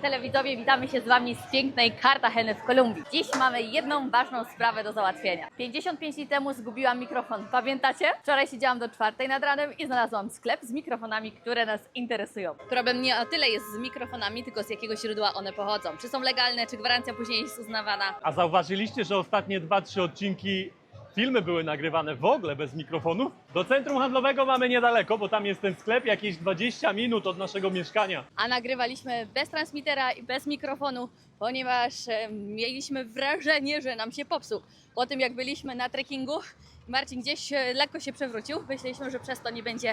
Drodzy telewidzowie, witamy się z Wami z pięknej Cartageny w Kolumbii. Dziś mamy jedną ważną sprawę do załatwienia. 55 dni temu zgubiłam mikrofon, pamiętacie? Wczoraj siedziałam do 4 nad ranem i znalazłam sklep z mikrofonami, które nas interesują. Problem nie o tyle jest z mikrofonami, tylko z jakiego źródła one pochodzą. Czy są legalne, czy gwarancja później jest uznawana. A zauważyliście, że ostatnie 2-3 odcinki filmy były nagrywane w ogóle bez mikrofonów? Do centrum handlowego mamy niedaleko, bo tam jest ten sklep, jakieś 20 minut od naszego mieszkania. A nagrywaliśmy bez transmitera i bez mikrofonu, ponieważ mieliśmy wrażenie, że nam się popsuł. Po tym jak byliśmy na trekkingu, Marcin gdzieś lekko się przewrócił. Myśleliśmy, że przez to nie będzie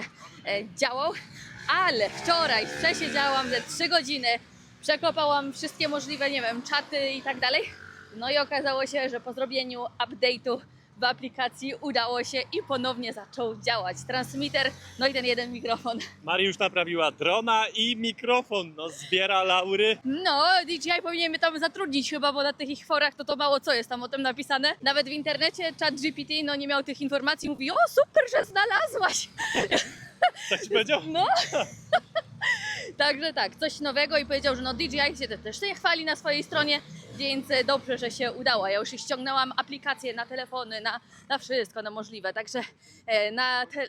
działał, ale wczoraj przesiedziałam ze 3 godziny, przekopałam wszystkie możliwe, nie wiem, czaty i tak dalej. No i okazało się, że po zrobieniu update'u w aplikacji udało się i ponownie zaczął działać transmitter, no i ten jeden mikrofon. Mari już naprawiła drona i mikrofon, no zbiera laury. No, DJI powinien mnie tam zatrudnić chyba, bo na tych ich forach to mało co jest tam o tym napisane. Nawet w internecie ChatGPT no nie miał tych informacji, mówi: o super, że znalazłaś. Tak ci powiedział? No. Także tak, coś nowego i powiedział, że no DJI się też nie chwali na swojej stronie, więc dobrze, że się udało. Ja już ściągnęłam aplikacje na telefony, na wszystko, na możliwe, także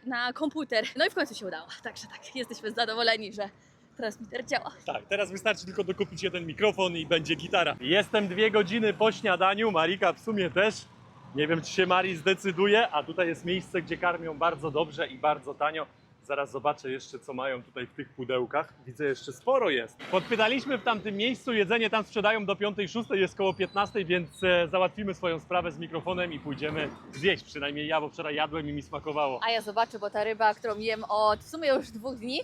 na komputer. No i w końcu się udało, także tak, jesteśmy zadowoleni, że transmitter działa. Tak, teraz wystarczy tylko dokupić jeden mikrofon i będzie gitara. Jestem 2 godziny po śniadaniu, Marika w sumie też. Nie wiem, czy się Mari zdecyduje, a tutaj jest miejsce, gdzie karmią bardzo dobrze i bardzo tanio. Zaraz zobaczę jeszcze, co mają tutaj w tych pudełkach. Widzę, jeszcze sporo jest. Podpytaliśmy w tamtym miejscu, jedzenie tam sprzedają do 5-6, jest koło 15, więc załatwimy swoją sprawę z mikrofonem i pójdziemy zjeść. Przynajmniej ja, bo wczoraj jadłem i mi smakowało. A ja zobaczę, bo ta ryba, którą jem od w sumie już 2 dni,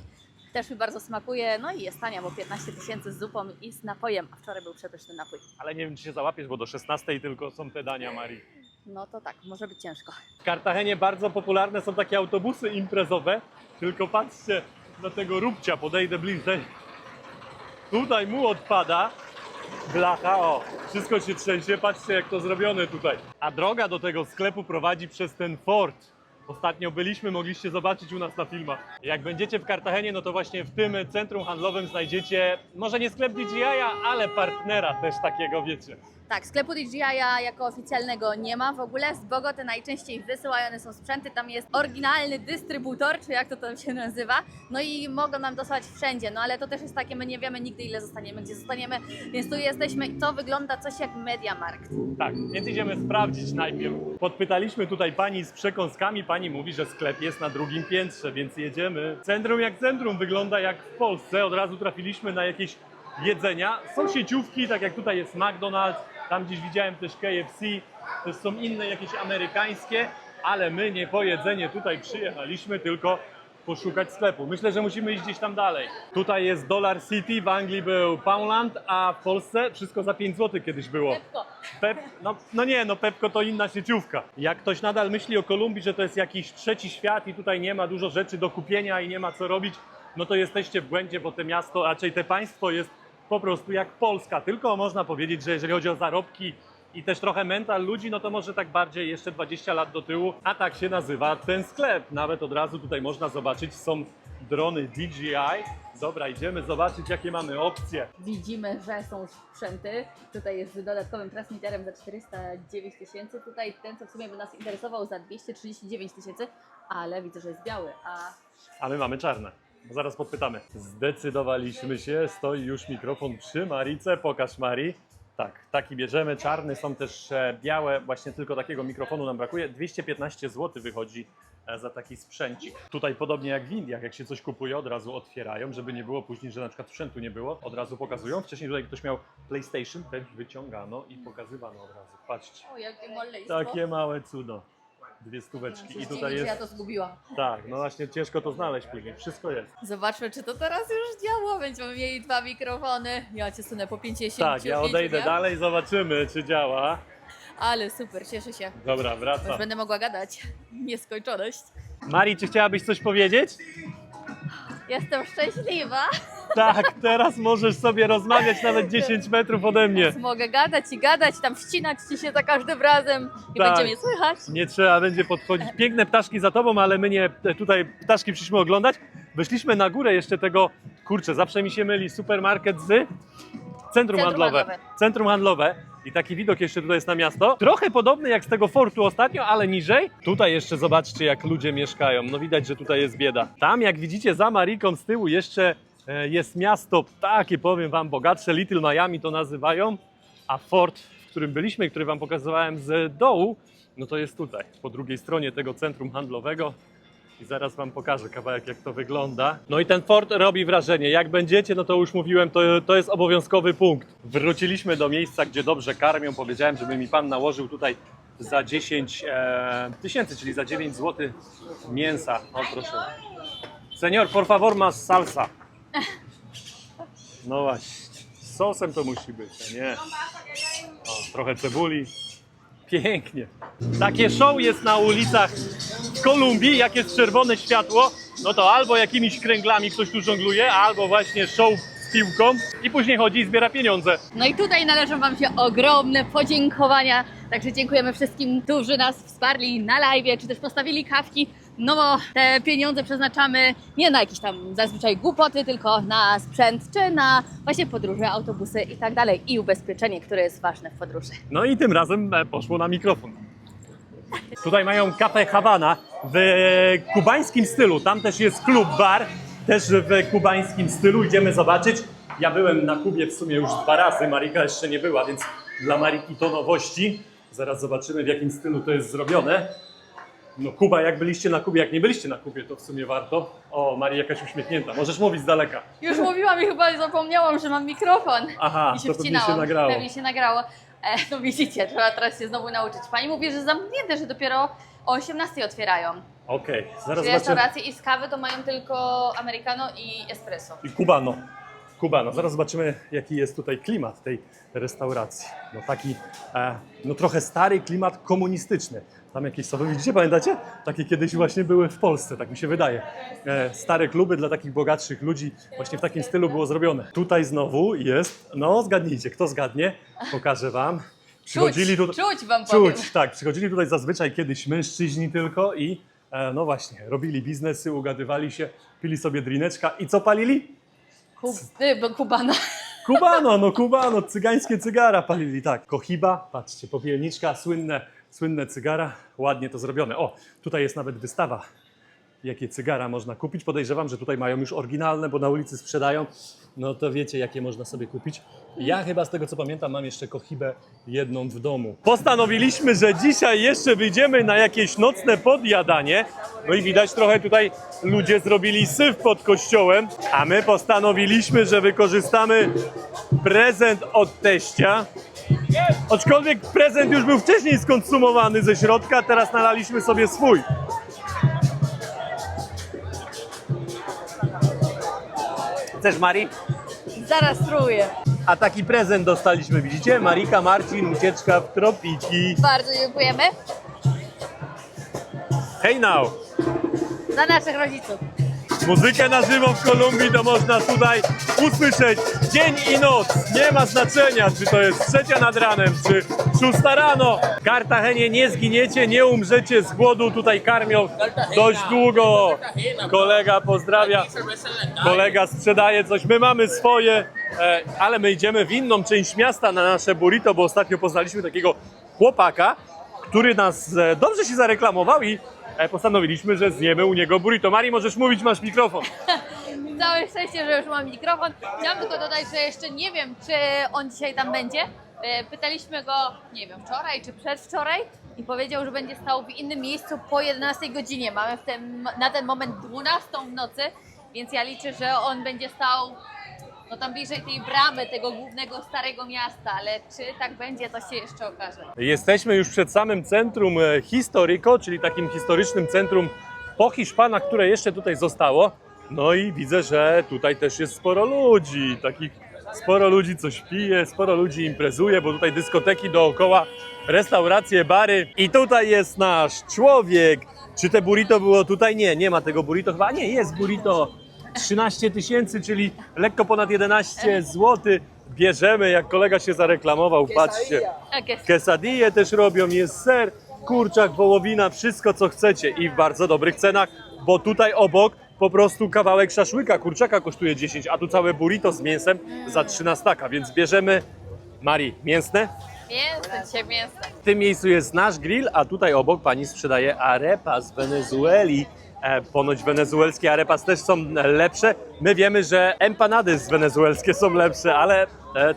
też mi bardzo smakuje, no i jest tania, bo 15 000 z zupą i z napojem, a wczoraj był przepyszny napój. Ale nie wiem, czy się załapiesz, bo do 16 tylko są te dania, Mari. No to tak, może być ciężko. W Cartagenie bardzo popularne są takie autobusy imprezowe, tylko patrzcie na tego róbcia, podejdę bliżej. Tutaj mu odpada blacha, o, wszystko się trzęsie, patrzcie jak to zrobione tutaj. A droga do tego sklepu prowadzi przez ten fort. Ostatnio byliśmy, mogliście zobaczyć u nas na filmach. Jak będziecie w Cartagenie, no to właśnie w tym centrum handlowym znajdziecie, może nie sklep DJI, ale partnera też takiego, wiecie. Tak, sklepu DJI jako oficjalnego nie ma w ogóle. Z Bogoty najczęściej wysyłane są sprzęty. Tam jest oryginalny dystrybutor, czy jak to tam się nazywa. No i mogą nam dosłać wszędzie, no ale to też jest takie, my nie wiemy nigdy ile zostaniemy, gdzie zostaniemy, więc tu jesteśmy i to wygląda coś jak MediaMarkt. Tak, więc idziemy sprawdzić najpierw. Podpytaliśmy tutaj pani z przekąskami, pani mówi, że sklep jest na 2. piętrze, więc jedziemy. Centrum jak centrum, wygląda jak w Polsce. Od razu trafiliśmy na jakieś jedzenia. Są sieciówki, tak jak tutaj jest McDonald's, tam gdzieś widziałem też KFC, też są inne jakieś amerykańskie, ale my nie po jedzenie tutaj przyjechaliśmy, tylko poszukać sklepu. Myślę, że musimy iść gdzieś tam dalej. Tutaj jest Dollar City, w Anglii był Poundland, a w Polsce wszystko za 5 zł kiedyś było. Pepko. No Pepko to inna sieciówka. Jak ktoś nadal myśli o Kolumbii, że to jest jakiś trzeci świat i tutaj nie ma dużo rzeczy do kupienia i nie ma co robić, no to jesteście w błędzie, bo te miasto, raczej te państwo jest po prostu jak Polska. Tylko można powiedzieć, że jeżeli chodzi o zarobki i też trochę mental ludzi, no to może tak bardziej jeszcze 20 lat do tyłu, a tak się nazywa ten sklep. Nawet od razu tutaj można zobaczyć, są drony DJI. Dobra, idziemy zobaczyć, jakie mamy opcje. Widzimy, że są sprzęty. Tutaj jest z dodatkowym transmitterem za 409 000. Tutaj ten, co w sumie by nas interesował, za 239 000, ale widzę, że jest biały, A my mamy czarne. Zaraz podpytamy. Zdecydowaliśmy się, stoi już mikrofon przy Marice. Pokaż, Mari. Tak, taki bierzemy. Czarny, są też białe. Właśnie tylko takiego mikrofonu nam brakuje. 215 zł wychodzi za taki sprzęcik. Tutaj podobnie jak w Indiach, jak się coś kupuje, od razu otwierają, żeby nie było później, że na przykład sprzętu nie było. Od razu pokazują. Wcześniej tutaj ktoś miał PlayStation, też wyciągano i pokazywano od razu. Patrzcie. o jakie maleństwo. Takie małe cudo. 2 stóweczki. I tutaj Ja jest... to zgubiłam. Tak, no właśnie ciężko to znaleźć później. Wszystko jest. Zobaczmy, czy to teraz już działa. Będziemy mieli 2 mikrofony. Ja cię sunę po 50. Tak, ja odejdę dalej, zobaczymy, czy działa. Ale super, cieszę się. Dobra, Już wracam. będę mogła gadać. Nieskończoność. Mari, czy chciałabyś coś powiedzieć? Jestem szczęśliwa. Tak, teraz możesz sobie rozmawiać nawet 10 metrów ode mnie. Mogę gadać i gadać, tam wcinać ci się za każdym razem i Tak. będzie mnie słychać. Nie trzeba będzie podchodzić. Piękne ptaszki za tobą, ale my nie, tutaj ptaszki przyszliśmy oglądać. Wyszliśmy na górę jeszcze tego, kurczę, zawsze mi się myli supermarket z Centrum handlowe. Centrum handlowe. I taki widok jeszcze tutaj jest na miasto. Trochę podobny jak z tego fortu ostatnio, ale niżej. Tutaj jeszcze zobaczcie, jak ludzie mieszkają. No widać, że tutaj jest bieda. Tam, jak widzicie, za Mariką z tyłu jeszcze jest miasto takie, powiem wam, bogatsze. Little Miami to nazywają. A fort, w którym byliśmy, który wam pokazywałem z dołu, no to jest tutaj, po drugiej stronie tego centrum handlowego. I zaraz wam pokażę kawałek, jak to wygląda. No i ten fort robi wrażenie. Jak będziecie, no to już mówiłem, to jest obowiązkowy punkt. Wróciliśmy do miejsca, gdzie dobrze karmią. Powiedziałem, żeby mi pan nałożył tutaj za 10 tysięcy, czyli za 9 zł mięsa. O, proszę. Señor, por favor, más salsa. No właśnie. Z sosem to musi być, a nie? O, trochę cebuli. Pięknie. Takie show jest na ulicach w Kolumbii, jak jest czerwone światło, no to albo jakimiś kręglami ktoś tu żongluje, albo właśnie show z piłką i później chodzi i zbiera pieniądze. No i tutaj należą wam się ogromne podziękowania, także dziękujemy wszystkim, którzy nas wsparli na live'ie, czy też postawili kawki, no bo te pieniądze przeznaczamy nie na jakieś tam zazwyczaj głupoty, tylko na sprzęt, czy na właśnie podróże, autobusy i tak dalej i ubezpieczenie, które jest ważne w podróży. No i tym razem poszło na mikrofon. Tutaj mają Cafe Havana w kubańskim stylu, tam też jest klub, bar, też w kubańskim stylu, idziemy zobaczyć. Ja byłem na Kubie w sumie już 2 razy, Marika jeszcze nie była, więc dla Mariki to nowości. Zaraz zobaczymy, w jakim stylu to jest zrobione. No Kuba, jak byliście na Kubie, jak nie byliście na Kubie, to w sumie warto. O, Marii jakaś uśmiechnięta, możesz mówić z daleka. Już mówiłam i chyba zapomniałam, że mam mikrofon. Aha, I się to pewnie wcinało. się nagrało. Pewnie się nagrało. No widzicie, trzeba teraz się znowu nauczyć. Pani mówi, że zamknięte, że dopiero o 18 otwierają. Okej, zaraz Czyli zobaczymy. restauracje i z kawy to mają tylko americano i espresso. I Cubano. Cubano. Zaraz zobaczymy, jaki jest tutaj klimat tej restauracji. No taki, no trochę stary klimat komunistyczny. Tam jakieś są, widzicie, pamiętacie? Takie kiedyś właśnie były w Polsce, tak mi się wydaje. Stare kluby dla takich bogatszych ludzi właśnie w takim stylu było zrobione. Tutaj znowu jest, no zgadnijcie, kto zgadnie, pokażę wam. Przychodzili Czuć wam powiem. Czuć, tak. Przychodzili tutaj zazwyczaj kiedyś mężczyźni tylko i no właśnie, robili biznesy, ugadywali się, pili sobie drineczka i co palili? Kubana. Cubano, cygańskie cygara palili, tak. Cohiba, patrzcie, popielniczka, słynne cygara, ładnie to zrobione. O, tutaj jest nawet wystawa, jakie cygara można kupić. Podejrzewam, że tutaj mają już oryginalne, bo na ulicy sprzedają. No to wiecie, jakie można sobie kupić. Ja chyba z tego, co pamiętam, mam jeszcze Cohibę jedną w domu. Postanowiliśmy, że dzisiaj jeszcze wyjdziemy na jakieś nocne podjadanie. No i widać trochę tutaj ludzie zrobili syf pod kościołem, a my postanowiliśmy, że wykorzystamy prezent od teścia. Aczkolwiek prezent już był wcześniej skonsumowany ze środka, teraz nalaliśmy sobie swój. Chcesz, Mari? Zaraz spróbuję. A taki prezent dostaliśmy, widzicie? Marika, Marcin, ucieczka w tropiki. Bardzo dziękujemy Hey now! za naszych rodziców. Muzykę na żywo w Kolumbii to można tutaj usłyszeć dzień i noc. Nie ma znaczenia, czy to jest 3 nad ranem, czy 6 rano. W Kartagenie nie zginiecie, nie umrzecie z głodu. Tutaj karmią dość długo. Kolega pozdrawia. Kolega sprzedaje coś. My mamy swoje, ale my idziemy w inną część miasta na nasze burrito, bo ostatnio poznaliśmy takiego chłopaka, który nas dobrze się zareklamował i postanowiliśmy, że zjemy u niego burrito. Mari, możesz mówić, masz mikrofon. Całe szczęście, że już mam mikrofon. Chciałam tylko dodać, że jeszcze nie wiem, czy on dzisiaj tam będzie. Pytaliśmy go, nie wiem, wczoraj czy przedwczoraj i powiedział, że będzie stał w innym miejscu po 11 godzinie. Mamy na ten moment 12 w nocy, więc ja liczę, że on będzie stał no tam bliżej tej bramy, tego głównego starego miasta, ale czy tak będzie, to się jeszcze okaże. Jesteśmy już przed samym centrum Histórico, czyli takim historycznym centrum po Hiszpanach, które jeszcze tutaj zostało. No i widzę, że tutaj też jest sporo ludzi, sporo ludzi coś pije, sporo ludzi imprezuje, bo tutaj dyskoteki dookoła, restauracje, bary. I tutaj jest nasz człowiek. Czy te burrito było tutaj? Nie, nie ma tego burrito chyba. Nie, jest burrito. 13 tysięcy, czyli lekko ponad 11 zł. Bierzemy, jak kolega się zareklamował, patrzcie. Quesadille też robią, jest ser, kurczak, wołowina, wszystko co chcecie i w bardzo dobrych cenach, bo tutaj obok po prostu kawałek szaszłyka, kurczaka kosztuje 10, a tu całe burrito z mięsem za 13, więc bierzemy, Mari, mięsne? Mięsne, dzisiaj mięsne. W tym miejscu jest nasz grill, a tutaj obok pani sprzedaje arepas z Wenezueli. Ponoć wenezuelskie arepas też są lepsze. My wiemy, że empanady z wenezuelskie są lepsze, ale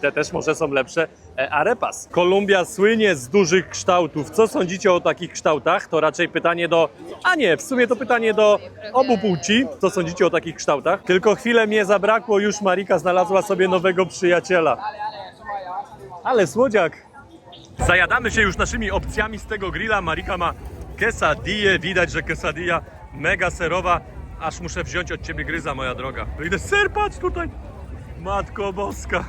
te też może są lepsze. Arepas. Kolumbia słynie z dużych kształtów. Co sądzicie o takich kształtach? To raczej pytanie do... A nie, w sumie to pytanie do obu płci. Co sądzicie o takich kształtach? Tylko chwilę mnie zabrakło, już Marika znalazła sobie nowego przyjaciela. Ale słodziak. Zajadamy się już naszymi opcjami z tego grilla. Marika ma quesadillę. Widać, że quesadilla mega serowa. Aż muszę wziąć od ciebie gryza, moja droga. No idę ser, patrz tutaj. Matko boska.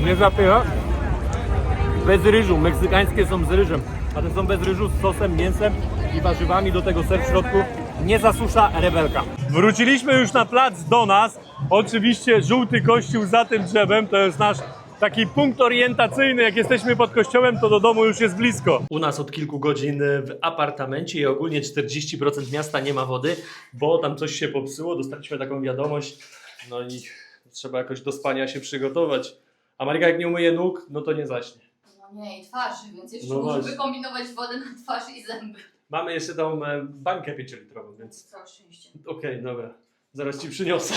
Nie zapycha. Bez ryżu. Meksykańskie są z ryżem. A te są bez ryżu, z sosem, mięsem i warzywami. Do tego ser w środku. Nie zasusza, rewelka. Wróciliśmy już na plac do nas. Oczywiście żółty kościół za tym drzewem. To jest nasz taki punkt orientacyjny. Jak jesteśmy pod kościołem, to do domu już jest blisko. U nas od kilku godzin w apartamencie i ogólnie 40% miasta nie ma wody, bo tam coś się popsuło. Dostaliśmy taką wiadomość. No i trzeba jakoś do spania się przygotować. A Marika jak nie umyje nóg, no to nie zaśnie. No nie, i twarzy, więc jeszcze No muszę właśnie. wykombinować wodę na twarz i zęby. Mamy jeszcze tą bańkę 5-litrową, więc Całe szczęście. okej, dobra. Zaraz ci przyniosę.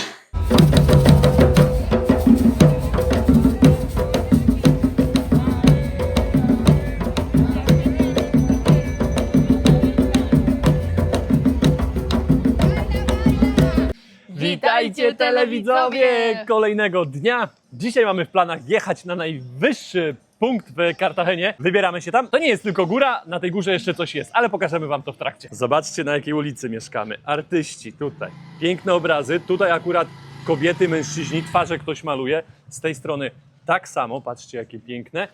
Witajcie telewidzowie kolejnego dnia. Dzisiaj mamy w planach jechać na najwyższy punkt w Kartagenie. Wybieramy się tam. To nie jest tylko góra, na tej górze jeszcze coś jest, ale pokażemy wam to w trakcie. Zobaczcie, na jakiej ulicy mieszkamy. Artyści tutaj. Piękne obrazy. Tutaj akurat kobiety, mężczyźni, twarze ktoś maluje. Z tej strony tak samo, patrzcie jakie piękne.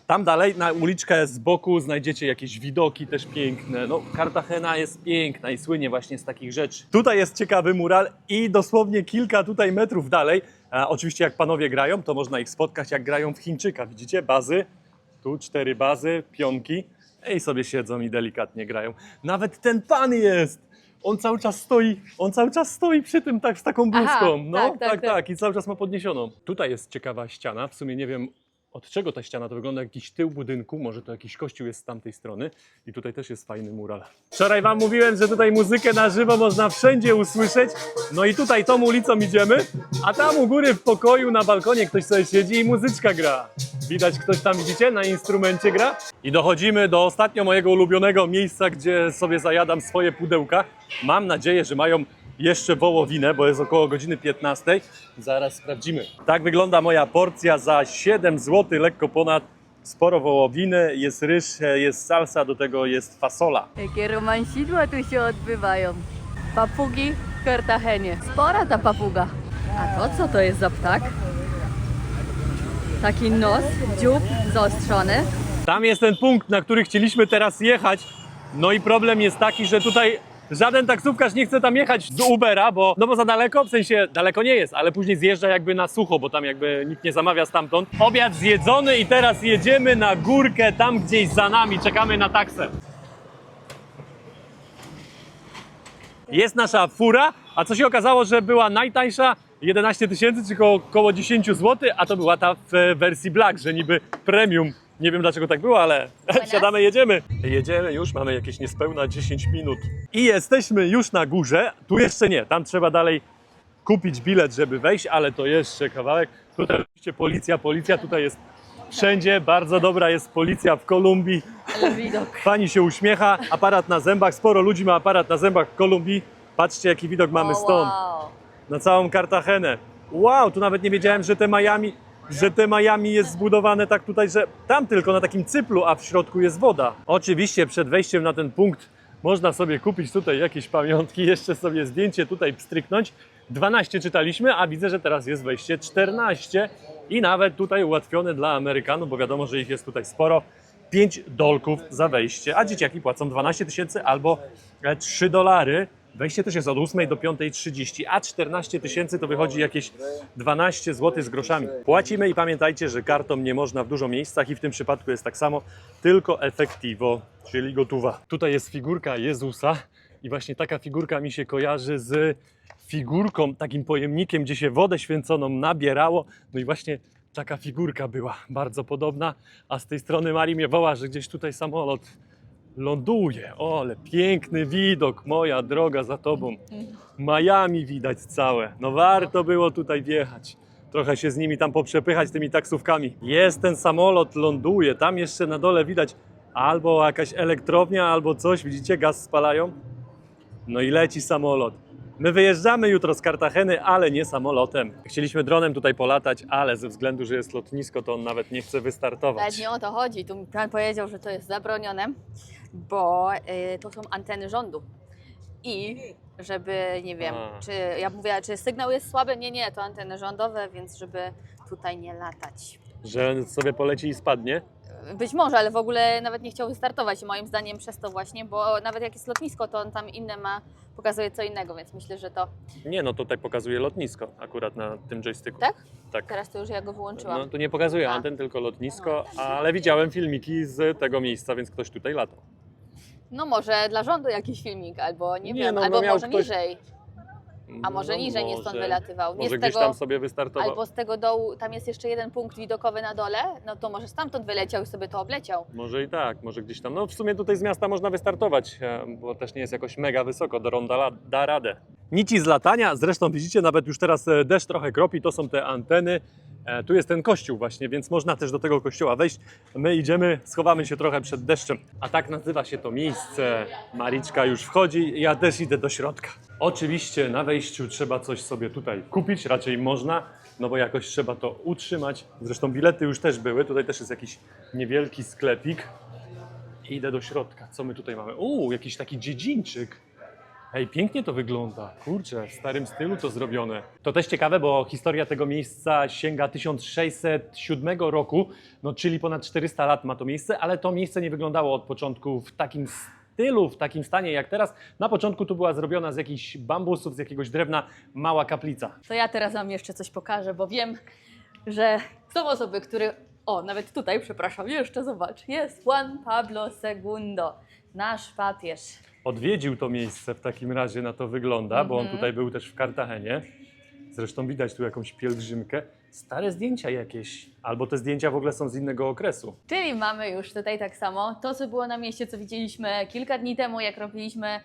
Tam dalej na uliczkę z boku znajdziecie jakieś widoki też piękne. No, Kartagena jest piękna i słynie właśnie z takich rzeczy. Tutaj jest ciekawy mural i dosłownie kilka tutaj metrów dalej. Oczywiście jak panowie grają, to można ich spotkać jak grają w Chińczyka. Widzicie? Bazy. Tu 4 bazy, pionki. I sobie siedzą i delikatnie grają. Nawet ten pan jest! On cały czas stoi przy tym tak z taką bluzką. No, tak. I cały czas ma podniesioną. Tutaj jest ciekawa ściana. W sumie nie wiem od czego ta ściana. To wygląda jak jakiś tył budynku. Może to jakiś kościół jest z tamtej strony. I tutaj też jest fajny mural. Wczoraj wam mówiłem, że tutaj muzykę na żywo można wszędzie usłyszeć. No i tutaj tą ulicą idziemy. A tam u góry w pokoju na balkonie ktoś sobie siedzi i muzyczka gra. Widać, ktoś tam, widzicie, na instrumencie gra. I dochodzimy do ostatnio mojego ulubionego miejsca, gdzie sobie zajadam swoje pudełka. Mam nadzieję, że mają jeszcze wołowinę, bo jest około godziny 15. Zaraz sprawdzimy. Tak wygląda moja porcja za 7 zł, lekko ponad. Sporo wołowiny, jest ryż, jest salsa, do tego jest fasola. Jakie romansidła tu się odbywają. Papugi w Kartagenie. Spora ta papuga. A to co to jest za ptak? Taki nos, dziób zaostrzony. Tam jest ten punkt, na który chcieliśmy teraz jechać. No i problem jest taki, że tutaj żaden taksówkarz nie chce tam jechać z Ubera, bo za daleko, w sensie daleko nie jest, ale później zjeżdża jakby na sucho, bo tam jakby nikt nie zamawia stamtąd. Obiad zjedzony i teraz jedziemy na górkę, tam gdzieś za nami, czekamy na taksę. Jest nasza fura, a co się okazało, że była najtańsza, 11 000 czy około 10 zł, a to była ta w wersji Black, że niby premium. Nie wiem dlaczego tak było, ale wsiadamy, jedziemy. Jedziemy już, mamy jakieś niespełna 10 minut. I jesteśmy już na górze. Tu jeszcze nie, tam trzeba dalej kupić bilet, żeby wejść, ale to jeszcze kawałek. Tutaj oczywiście policja tutaj jest wszędzie. Bardzo dobra jest policja w Kolumbii. Ale widok. Pani się uśmiecha, aparat na zębach. Sporo ludzi ma aparat na zębach w Kolumbii. Patrzcie jaki widok mamy stąd. Wow. Na całą Kartagenę. Wow, tu nawet nie wiedziałem, że te Miami jest zbudowane tak tutaj, że tam tylko na takim cyplu, a w środku jest woda. Oczywiście przed wejściem na ten punkt można sobie kupić tutaj jakieś pamiątki, jeszcze sobie zdjęcie tutaj pstryknąć. 12 czytaliśmy, a widzę, że teraz jest wejście 14 i nawet tutaj ułatwione dla Amerykanów, bo wiadomo, że ich jest tutaj sporo. 5 dolków za wejście, a dzieciaki płacą 12 000 albo $3. Wejście też jest od 8 do 5:30, a 14 000 to wychodzi jakieś 12 zł z groszami. Płacimy i pamiętajcie, że kartą nie można w dużo miejscach i w tym przypadku jest tak samo, tylko efektivo, czyli gotowa. Tutaj jest figurka Jezusa i właśnie taka figurka mi się kojarzy z figurką, takim pojemnikiem, gdzie się wodę święconą nabierało. No i właśnie taka figurka była bardzo podobna, a z tej strony Marii mnie woła, że gdzieś tutaj samolot ląduje. O, ale piękny widok, moja droga, za tobą. Miami widać całe. No warto było tutaj wjechać. Trochę się z nimi tam poprzepychać, tymi taksówkami. Jest ten samolot, ląduje. Tam jeszcze na dole widać albo jakaś elektrownia, albo coś. Widzicie, gaz spalają. No i leci samolot. My wyjeżdżamy jutro z Cartageny, ale nie samolotem. Chcieliśmy dronem tutaj polatać, ale ze względu, że jest lotnisko, to on nawet nie chce wystartować. Ale nie o to chodzi. Tu pan powiedział, że to jest zabronione, bo to są anteny rządu. I żeby, nie wiem, czy ja mówię, czy sygnał jest słaby? Nie, to anteny rządowe, więc żeby tutaj nie latać. Że sobie poleci i spadnie? Być może, ale w ogóle nawet nie chciał wystartować moim zdaniem przez to właśnie, bo nawet jak jest lotnisko, to on tam inne ma, pokazuje co innego, więc myślę, że to... Nie, no tutaj pokazuje lotnisko akurat na tym joysticku. Tak? Tak. Teraz to już ja go wyłączyłam. No tu nie pokazuje A. anten, tylko lotnisko, ale widziałem filmiki z tego miejsca, więc ktoś tutaj latał. No może dla rządu jakiś filmik, albo nie wiem, no, no albo miał może ktoś- niżej. A może niżej nie stąd wylatywał. Nie Może z gdzieś tego, tam sobie wystartował. albo z tego dołu, tam jest jeszcze jeden punkt widokowy na dole, no to może stamtąd wyleciał i sobie to obleciał. Może i tak, może gdzieś tam. No w sumie tutaj z miasta można wystartować, bo też nie jest jakoś mega wysoko, do ronda da radę. Nici z latania, zresztą widzicie, nawet już teraz deszcz trochę kropi, to są te anteny. Tu jest ten kościół właśnie, więc można też do tego kościoła wejść. My idziemy, schowamy się trochę przed deszczem. A tak nazywa się to miejsce. Mariczka już wchodzi, ja też idę do środka. Oczywiście na wejściu trzeba coś sobie tutaj kupić, raczej można, no bo jakoś trzeba to utrzymać. Zresztą bilety już też były, tutaj też jest jakiś niewielki sklepik. Idę do środka. Co my tutaj mamy? Jakiś taki dziedzińczyk. Ej, pięknie to wygląda. Kurczę, w starym stylu to zrobione. To też ciekawe, bo historia tego miejsca sięga 1607 roku, no czyli ponad 400 lat ma to miejsce, ale to miejsce nie wyglądało od początku w takim stylu, w takim stanie jak teraz. Na początku tu była zrobiona z jakichś bambusów, z jakiegoś drewna mała kaplica. To ja teraz wam jeszcze coś pokażę, bo wiem, że są osoby, które... O, nawet tutaj, przepraszam, jeszcze zobacz. Jest Juan Pablo II, nasz papież. Odwiedził to miejsce w takim razie, na to wygląda, bo on tutaj był też w Cartagenie. Zresztą widać tu jakąś pielgrzymkę. Stare zdjęcia jakieś, albo te zdjęcia w ogóle są z innego okresu. Czyli mamy już tutaj tak samo to, co było na mieście, co widzieliśmy kilka dni temu, jak robiliśmy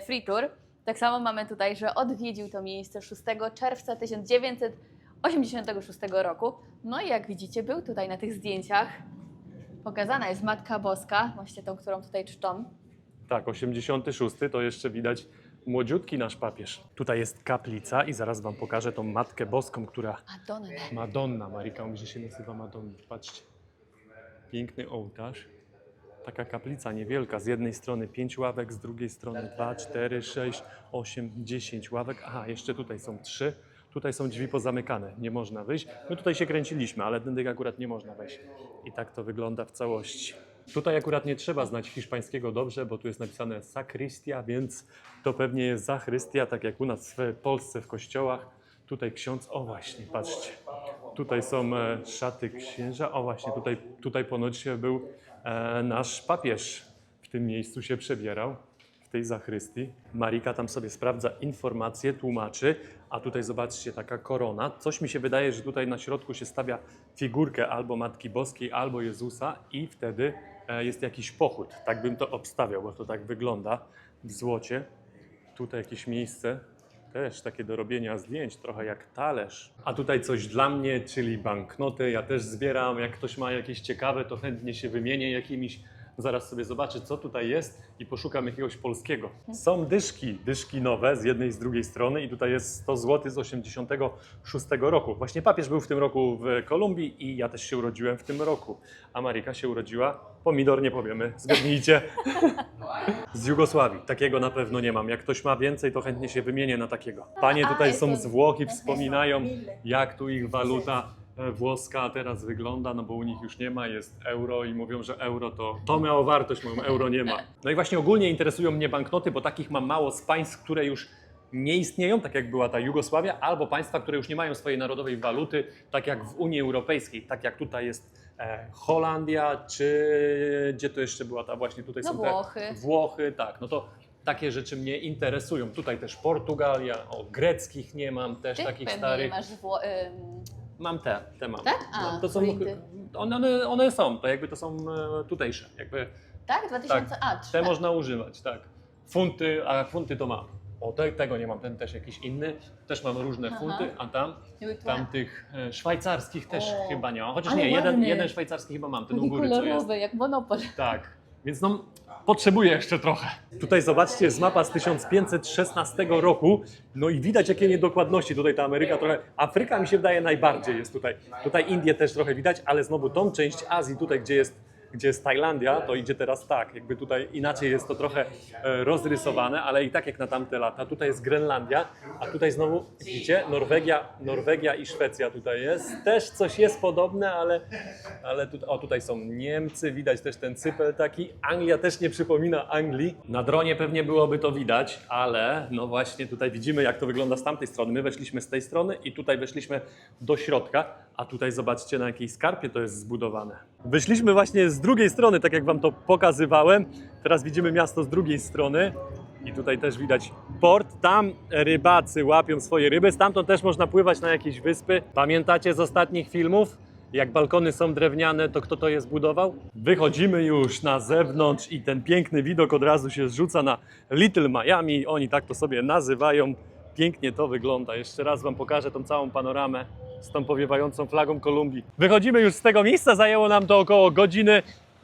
free tour. Tak samo mamy tutaj, że odwiedził to miejsce 6 czerwca 1986 roku. No i jak widzicie, był tutaj na tych zdjęciach. Pokazana jest Matka Boska, właśnie tą, którą tutaj czczą. Tak, 86 to jeszcze widać młodziutki nasz papież. Tutaj jest kaplica i zaraz wam pokażę tą Matkę Boską, która... Madonna, Marika mówi, że się nazywa Madonna. Patrzcie, piękny ołtarz. Taka kaplica niewielka, z jednej strony 5 ławek, z drugiej strony 2, 4, 6, 8, 10 ławek. Aha, jeszcze tutaj są 3. Tutaj są drzwi pozamykane, nie można wyjść. My tutaj się kręciliśmy, ale tędy akurat nie można wejść. I tak to wygląda w całości. Tutaj akurat nie trzeba znać hiszpańskiego dobrze, bo tu jest napisane sakrystia, więc to pewnie jest zachrystia, tak jak u nas w Polsce w kościołach. Tutaj ksiądz, o właśnie, patrzcie. Tutaj są szaty księża, o właśnie, tutaj ponoć był nasz papież. W tym miejscu się przebierał, w tej zachrystii. Marika tam sobie sprawdza informacje, tłumaczy, a tutaj zobaczcie, taka korona. Coś mi się wydaje, że tutaj na środku się stawia figurkę albo Matki Boskiej, albo Jezusa i wtedy jest jakiś pochód. Tak bym to obstawiał, bo to tak wygląda w złocie. Tutaj jakieś miejsce, też takie do robienia zdjęć, trochę jak talerz. A tutaj coś dla mnie, czyli banknoty. Ja też zbieram, jak ktoś ma jakieś ciekawe, to chętnie się wymienię jakimiś. Zaraz sobie zobaczę, co tutaj jest i poszukam jakiegoś polskiego. Są dyszki nowe z jednej i z drugiej strony i tutaj jest 100 zł z 86 roku. Właśnie papież był w tym roku w Kolumbii i ja też się urodziłem w tym roku. A Marika się urodziła, pomidor nie powiemy, zgadnijcie, z Jugosławii. Takiego na pewno nie mam. Jak ktoś ma więcej, to chętnie się wymienię na takiego. Panie tutaj są z Włoch i wspominają, jak tu ich waluta włoska teraz wygląda, no bo u nich już nie ma, jest euro i mówią, że euro to miało wartość, mówią, euro nie ma. No i właśnie ogólnie interesują mnie banknoty, bo takich mam mało z państw, które już nie istnieją, tak jak była ta Jugosławia, albo państwa, które już nie mają swojej narodowej waluty, tak jak w Unii Europejskiej, tak jak tutaj jest Holandia, czy gdzie to jeszcze była ta właśnie, tutaj No są Włochy. te Włochy, tak, no to takie rzeczy mnie interesują. Tutaj też Portugalia, greckich nie mam, też Ty takich pewnie starych. nie masz Mam te mam. Tak? No, A, to są, funty. one są, to jakby to są tutejsze, jakby Tak? 2000? A, te 3. można używać, tak. Funty to mam. O, tego nie mam, ten też jakiś inny. Też mam różne Aha. funty, a tam tych szwajcarskich też O, chyba nie mam. Chociaż ale nie, ładny. jeden szwajcarski chyba mam, ten u Taki góry co jest. kolorowy, jak Monopol. Tak, więc no potrzebuję jeszcze trochę. Tutaj zobaczcie, jest mapa z 1516 roku, no i widać jakie niedokładności. Tutaj ta Ameryka trochę, Afryka mi się wydaje najbardziej jest tutaj. Tutaj Indie też trochę widać, ale znowu tą część Azji tutaj, gdzie jest Tajlandia, to idzie teraz tak, jakby tutaj inaczej jest to trochę rozrysowane, ale i tak jak na tamte lata. Tutaj jest Grenlandia, a tutaj znowu, widzicie, Norwegia i Szwecja tutaj jest. Też coś jest podobne, ale tutaj są Niemcy, widać też ten cypel taki. Anglia też nie przypomina Anglii. Na dronie pewnie byłoby to widać, ale no właśnie tutaj widzimy, jak to wygląda z tamtej strony. My weszliśmy z tej strony i tutaj weszliśmy do środka, a tutaj zobaczcie, na jakiej skarpie to jest zbudowane. Wyszliśmy właśnie z drugiej strony, tak jak wam to pokazywałem. Teraz widzimy miasto z drugiej strony i tutaj też widać port. Tam rybacy łapią swoje ryby, stamtąd też można pływać na jakieś wyspy. Pamiętacie z ostatnich filmów? Jak balkony są drewniane, to kto to je zbudował? Wychodzimy już na zewnątrz i ten piękny widok od razu się zrzuca na Little Miami. Oni tak to sobie nazywają. Pięknie to wygląda. Jeszcze raz wam pokażę tą całą panoramę z tą powiewającą flagą Kolumbii. Wychodzimy już z tego miejsca, zajęło nam to około godziny.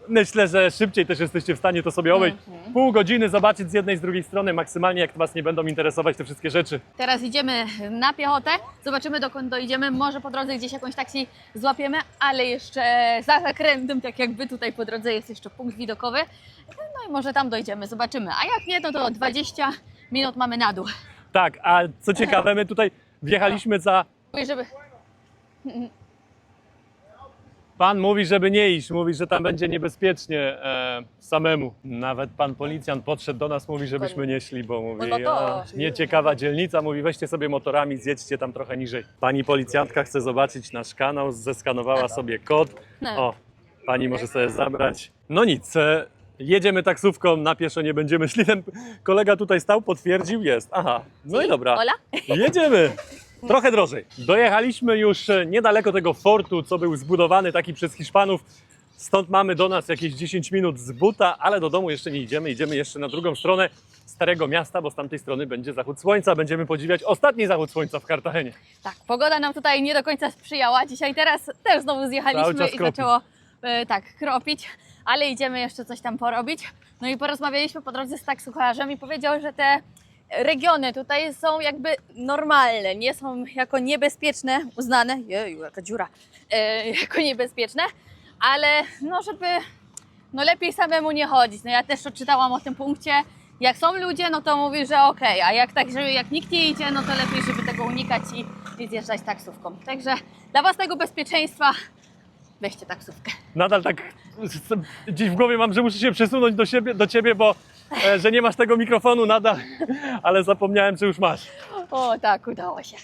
Myślę, że szybciej też jesteście w stanie to sobie obejść. Pół godziny, zobaczyć z jednej, z drugiej strony, maksymalnie jak was nie będą interesować te wszystkie rzeczy. Teraz idziemy na piechotę, zobaczymy dokąd dojedziemy, może po drodze gdzieś jakąś taksi złapiemy, ale jeszcze za zakrętem, tak jakby tutaj po drodze jest jeszcze punkt widokowy, no i może tam dojdziemy, zobaczymy, a jak nie, no to 20 minut mamy na dół. Tak, a co ciekawe, my tutaj wjechaliśmy za... Mówię, żeby... Pan mówi, żeby nie iść, mówi, że tam będzie niebezpiecznie samemu. Nawet pan policjant podszedł do nas, mówi, żebyśmy nie szli, bo mówi, No to- nieciekawa dzielnica, mówi, weźcie sobie motorami, zjedźcie tam trochę niżej. Pani policjantka chce zobaczyć nasz kanał, zeskanowała sobie kod. No. O, pani może sobie zabrać. No nic, jedziemy taksówką, na pieszo nie będziemy szli. Ten kolega tutaj stał, potwierdził, jest. Aha, no i dobra. Ola? Jedziemy! Trochę drożej. Dojechaliśmy już niedaleko tego fortu, co był zbudowany taki przez Hiszpanów. Stąd mamy do nas jakieś 10 minut z buta, ale do domu jeszcze nie idziemy. Idziemy jeszcze na drugą stronę Starego Miasta, bo z tamtej strony będzie zachód słońca. Będziemy podziwiać ostatni zachód słońca w Kartagenie. Tak, pogoda nam tutaj nie do końca sprzyjała. Dzisiaj teraz też znowu Cały zjechaliśmy czas i kropi. zaczęło tak kropić, ale idziemy jeszcze coś tam porobić. No i porozmawialiśmy po drodze z taksówkarzem i powiedział, że te regiony tutaj są jakby normalne, nie są jako niebezpieczne uznane, jeju, jaka dziura, jako niebezpieczne, ale no żeby no lepiej samemu nie chodzić. No ja też odczytałam o tym punkcie. Jak są ludzie, no to mówi, że okej, a jak tak, że jak nikt nie idzie, no to lepiej, żeby tego unikać i zjeżdżać taksówką. Także dla własnego bezpieczeństwa weźcie taksówkę. Nadal tak gdzieś w głowie mam, że muszę się przesunąć do ciebie, bo że nie masz tego mikrofonu nadal, ale zapomniałem, czy już masz. O tak, udało się.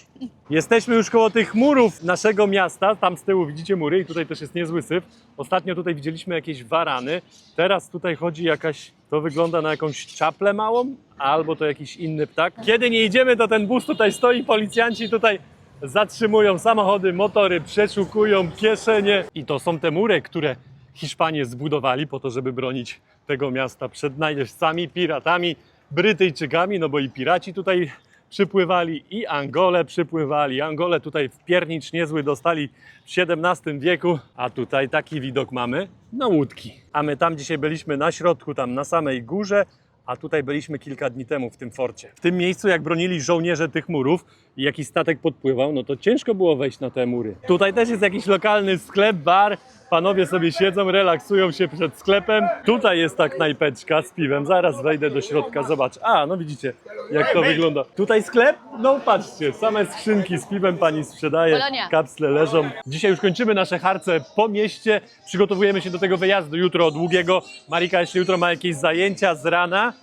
Jesteśmy już koło tych murów naszego miasta. Tam z tyłu widzicie mury i tutaj też jest niezły syf. Ostatnio tutaj widzieliśmy jakieś warany. Teraz tutaj chodzi jakaś, to wygląda na jakąś czaplę małą, albo to jakiś inny ptak. Kiedy nie idziemy, to ten bus tutaj stoi, policjanci tutaj zatrzymują samochody, motory, przeszukują kieszenie. I to są te mury, które Hiszpanie zbudowali po to, żeby bronić tego miasta przed najeźdźcami, piratami, Brytyjczykami, no bo i piraci tutaj przypływali i Angole przypływali. Angole tutaj w piernicz niezły dostali w XVII wieku, a tutaj taki widok mamy na łódki. A my tam dzisiaj byliśmy na środku, tam na samej górze, a tutaj byliśmy kilka dni temu w tym forcie. W tym miejscu, jak bronili żołnierze tych murów, i jakiś statek podpływał, no to ciężko było wejść na te mury. Tutaj też jest jakiś lokalny sklep, bar. Panowie sobie siedzą, relaksują się przed sklepem. Tutaj jest ta knajpeczka z piwem. Zaraz wejdę do środka, zobacz. A, no widzicie, jak to wygląda. Tutaj sklep? No patrzcie, same skrzynki z piwem pani sprzedaje. Polonia. Kapsle leżą. Dzisiaj już kończymy nasze harce po mieście. Przygotowujemy się do tego wyjazdu jutro długiego. Marika jeszcze jutro ma jakieś zajęcia z rana,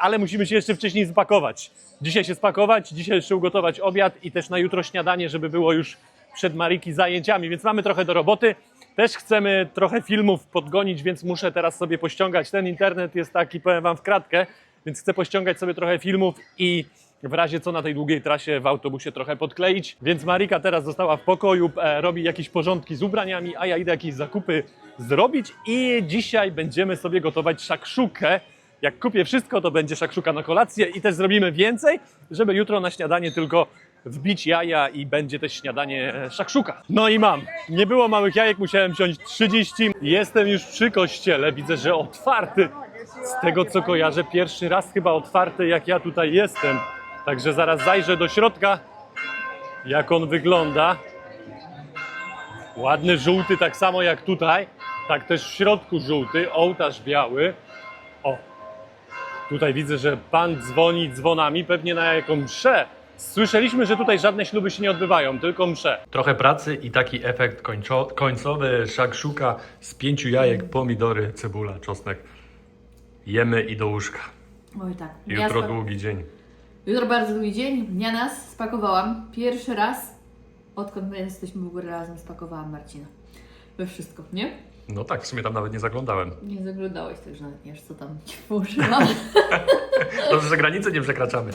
ale musimy się jeszcze wcześniej spakować. Dzisiaj się spakować, dzisiaj jeszcze ugotować obiad i też na jutro śniadanie, żeby było już przed Mariki zajęciami, więc mamy trochę do roboty. Też chcemy trochę filmów podgonić, więc muszę teraz sobie pościągać. Ten internet jest taki, powiem wam, w kratkę, więc chcę pościągać sobie trochę filmów i w razie co na tej długiej trasie w autobusie trochę podkleić. Więc Marika teraz została w pokoju, robi jakieś porządki z ubraniami, a ja idę jakieś zakupy zrobić i dzisiaj będziemy sobie gotować szakszukę. Jak kupię wszystko, to będzie szakszuka na kolację i też zrobimy więcej, żeby jutro na śniadanie tylko wbić jaja i będzie też śniadanie szakszuka. No i mam. Nie było małych jajek, musiałem wziąć 30. Jestem już przy kościele, widzę, że otwarty. Z tego co kojarzę, pierwszy raz chyba otwarty, jak ja tutaj jestem. Także zaraz zajrzę do środka, jak on wygląda. Ładny żółty, tak samo jak tutaj. Tak też w środku żółty, ołtarz biały. O, tutaj widzę, że pan dzwoni dzwonami, pewnie na jaką mszę. Słyszeliśmy, że tutaj żadne śluby się nie odbywają, tylko msze. Trochę pracy i taki efekt końcowy, szakszuka z 5 jajek, pomidory, cebula, czosnek. Jemy i do łóżka. Oj tak. Jutro długi dzień. Jutro bardzo długi dzień. Ja nas spakowałam. Pierwszy raz, odkąd my jesteśmy w ogóle razem, spakowałam Marcina. We wszystko, nie? No tak, w sumie tam nawet nie zaglądałem. Nie zaglądałeś, także nawet nie wiesz, co tam ci położyłam. Dobrze, że granicy nie przekraczamy.